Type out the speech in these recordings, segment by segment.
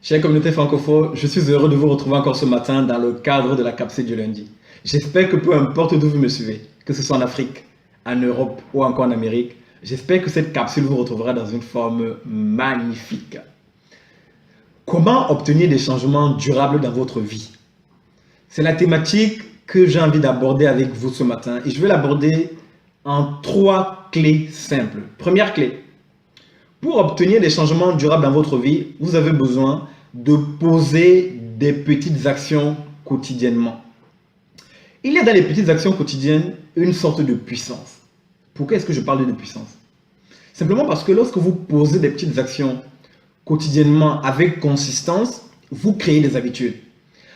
Chère communauté francophone, je suis heureux de vous retrouver encore ce matin dans le cadre de la capsule du lundi. J'espère que peu importe d'où vous me suivez, que ce soit en Afrique, en Europe ou encore en Amérique, j'espère que cette capsule vous retrouvera dans une forme magnifique. Comment obtenir des changements durables dans votre vie? C'est la thématique que j'ai envie d'aborder avec vous ce matin et je vais l'aborder en 3 clés simples. Première clé, pour obtenir des changements durables dans votre vie, vous avez besoin de poser des petites actions quotidiennement. Il y a dans les petites actions quotidiennes une sorte de puissance. Pourquoi est-ce que je parle de puissance? Simplement parce que lorsque vous posez des petites actions quotidiennement avec consistance, vous créez des habitudes.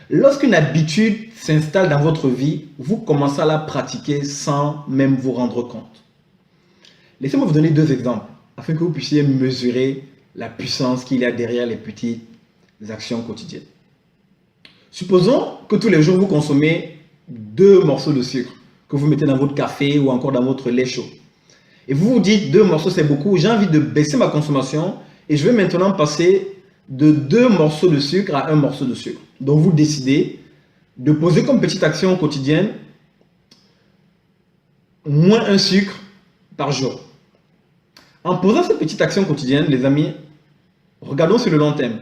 Lorsqu'une habitude s'installe dans votre vie, vous commencez à la pratiquer sans même vous rendre compte. Laissez-moi vous donner 2 exemples afin que vous puissiez mesurer la puissance qu'il y a derrière les petites actions quotidiennes. Supposons que tous les jours vous consommez 2 morceaux de sucre que vous mettez dans votre café ou encore dans votre lait chaud. Et vous vous dites 2 morceaux c'est beaucoup, j'ai envie de baisser ma consommation et je vais maintenant passer de 2 morceaux de sucre à 1 morceau de sucre. Donc vous décidez de poser comme petite action quotidienne moins 1 sucre par jour. En posant cette petite action quotidienne, les amis, regardons sur le long terme.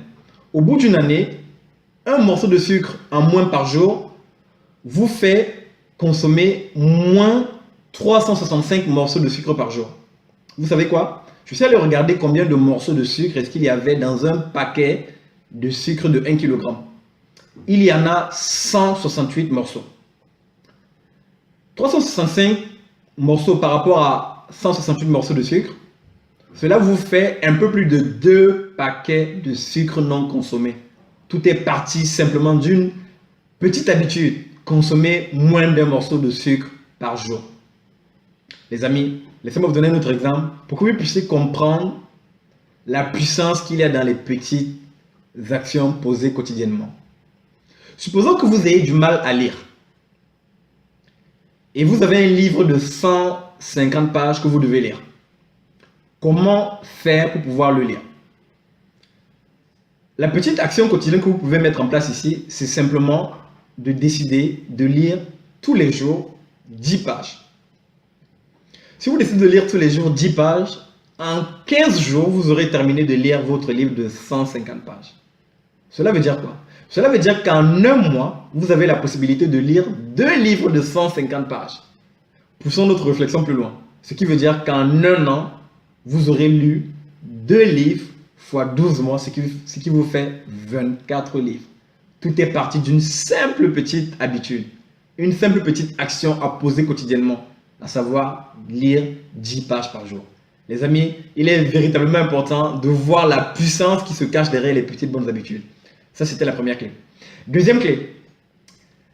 Au bout d'une année, 1 morceau de sucre en moins par jour vous fait consommer moins 365 morceaux de sucre par jour. Vous savez quoi? Je suis allé regarder combien de morceaux de sucre est-ce qu'il y avait dans un paquet de sucre de 1 kg. Il y en a 168 morceaux. 365 morceaux par rapport à 168 morceaux de sucre, cela vous fait un peu plus de 2 paquets de sucre non consommé. Tout est parti simplement d'une petite habitude, consommer moins d'1 morceau de sucre par jour. Les amis, laissez-moi vous donner un autre exemple pour que vous puissiez comprendre la puissance qu'il y a dans les petites actions posées quotidiennement. Supposons que vous ayez du mal à lire et vous avez un livre de 150 pages que vous devez lire. Comment faire pour pouvoir le lire? La petite action quotidienne que vous pouvez mettre en place ici, c'est simplement de décider de lire tous les jours 10 pages. Si vous décidez de lire tous les jours 10 pages, en 15 jours, vous aurez terminé de lire votre livre de 150 pages. Cela veut dire quoi? Cela veut dire qu'en 1 mois, vous avez la possibilité de lire 2 livres de 150 pages. Poussons notre réflexion plus loin. Ce qui veut dire qu'en 1 an, vous aurez lu 2 livres fois 12 mois, ce qui vous fait 24 livres. Tout est parti d'une simple petite habitude, une simple petite action à poser quotidiennement, à savoir lire 10 pages par jour. Les amis, il est véritablement important de voir la puissance qui se cache derrière les petites bonnes habitudes. Ça, c'était la première clé. Deuxième clé,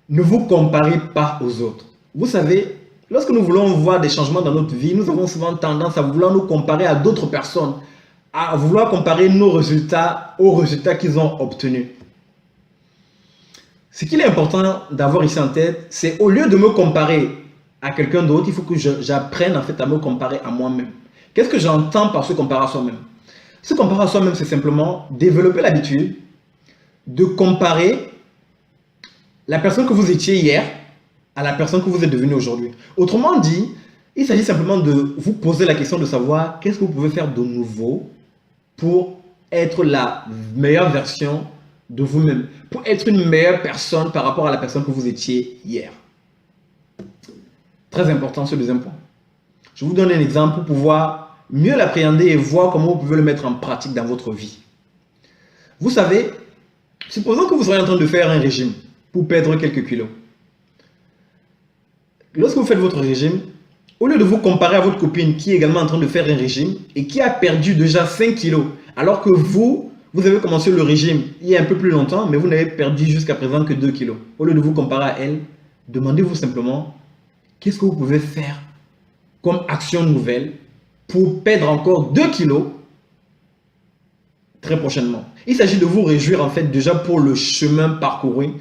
ne vous comparez pas aux autres. Vous savez, lorsque nous voulons voir des changements dans notre vie, nous avons souvent tendance à vouloir nous comparer à d'autres personnes, à vouloir comparer nos résultats aux résultats qu'ils ont obtenus. Ce qu'il est important d'avoir ici en tête, c'est au lieu de me comparer à quelqu'un d'autre, il faut que j'apprenne en fait à me comparer à moi-même. Qu'est-ce que j'entends par se comparer à soi-même? Se comparer à soi-même, c'est simplement développer l'habitude de comparer la personne que vous étiez hier à la personne que vous êtes devenue aujourd'hui. Autrement dit, il s'agit simplement de vous poser la question de savoir qu'est-ce que vous pouvez faire de nouveau pour être la meilleure version de vous-même, pour être une meilleure personne par rapport à la personne que vous étiez hier. Très important ce deuxième point. Je vous donne un exemple pour pouvoir mieux l'appréhender et voir comment vous pouvez le mettre en pratique dans votre vie. Vous savez, supposons que vous soyez en train de faire un régime pour perdre quelques kilos. Lorsque vous faites votre régime, au lieu de vous comparer à votre copine qui est également en train de faire un régime et qui a perdu déjà 5 kilos, alors que vous avez commencé le régime il y a un peu plus longtemps, mais vous n'avez perdu jusqu'à présent que 2 kilos. Au lieu de vous comparer à elle, demandez-vous simplement qu'est-ce que vous pouvez faire comme action nouvelle pour perdre encore 2 kilos très prochainement. Il s'agit de vous réjouir en fait déjà pour le chemin parcouru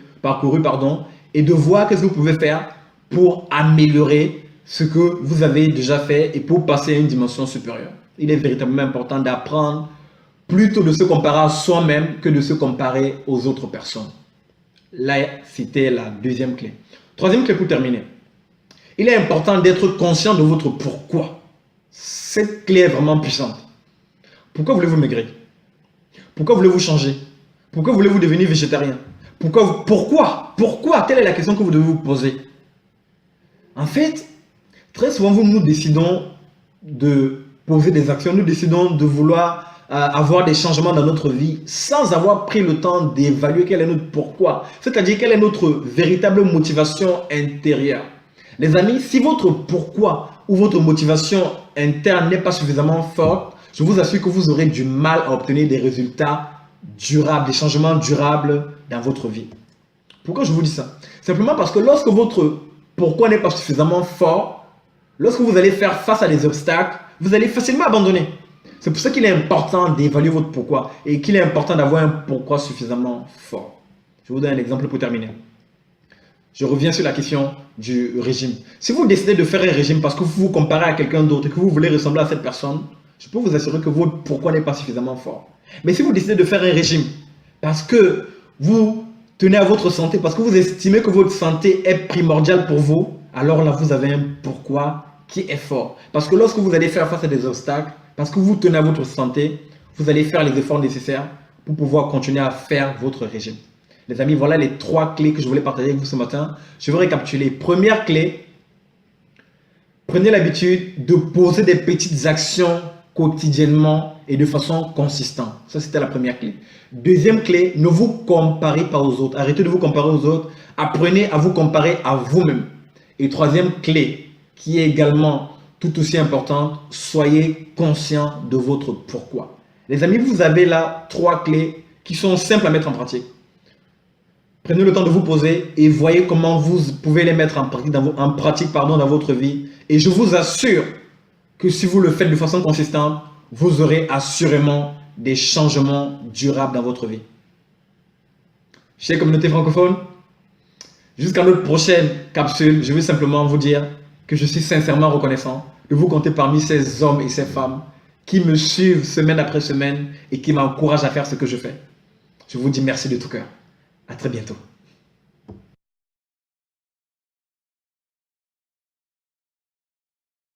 et de voir qu'est-ce que vous pouvez faire pour améliorer ce que vous avez déjà fait et pour passer à une dimension supérieure. Il est véritablement important d'apprendre plutôt de se comparer à soi-même que de se comparer aux autres personnes. Là, c'était la deuxième clé. Troisième clé pour terminer. Il est important d'être conscient de votre pourquoi. Cette clé est vraiment puissante. Pourquoi voulez-vous maigrir? Pourquoi voulez-vous changer? Pourquoi voulez-vous devenir végétarien? Pourquoi? Telle est la question que vous devez vous poser. En fait, très souvent, nous décidons de poser des actions, nous décidons de vouloir avoir des changements dans notre vie sans avoir pris le temps d'évaluer quel est notre pourquoi. C'est-à-dire quelle est notre véritable motivation intérieure. Les amis, si votre pourquoi ou votre motivation interne n'est pas suffisamment forte, je vous assure que vous aurez du mal à obtenir des résultats durables, des changements durables dans votre vie. Pourquoi je vous dis ça? Simplement parce que lorsque votre pourquoi n'est pas suffisamment fort, lorsque vous allez faire face à des obstacles, vous allez facilement abandonner. C'est pour ça qu'il est important d'évaluer votre pourquoi et qu'il est important d'avoir un pourquoi suffisamment fort. Je vous donne un exemple pour terminer. Je reviens sur la question du régime. Si vous décidez de faire un régime parce que vous vous comparez à quelqu'un d'autre et que vous voulez ressembler à cette personne, je peux vous assurer que votre pourquoi n'est pas suffisamment fort. Mais si vous décidez de faire un régime parce que vous tenez à votre santé, parce que vous estimez que votre santé est primordiale pour vous, alors là, vous avez un pourquoi qui est fort. Parce que lorsque vous allez faire face à des obstacles, parce que vous tenez à votre santé, vous allez faire les efforts nécessaires pour pouvoir continuer à faire votre régime. Les amis, voilà les 3 clés que je voulais partager avec vous ce matin. Je vais récapituler. Première clé, prenez l'habitude de poser des petites actions quotidiennement et de façon consistante. Ça, c'était la première clé. Deuxième clé, ne vous comparez pas aux autres. Arrêtez de vous comparer aux autres. Apprenez à vous comparer à vous-même. Et troisième clé, qui est également tout aussi importante, soyez conscient de votre pourquoi. Les amis, vous avez là 3 clés qui sont simples à mettre en pratique. Prenez le temps de vous poser et voyez comment vous pouvez les mettre en pratique dans votre vie. Et je vous assure que si vous le faites de façon consistante, vous aurez assurément des changements durables dans votre vie. Chère communauté francophone, jusqu'à notre prochaine capsule, je veux simplement vous dire que je suis sincèrement reconnaissant de vous compter parmi ces hommes et ces femmes qui me suivent semaine après semaine et qui m'encouragent à faire ce que je fais. Je vous dis merci de tout cœur. À très bientôt.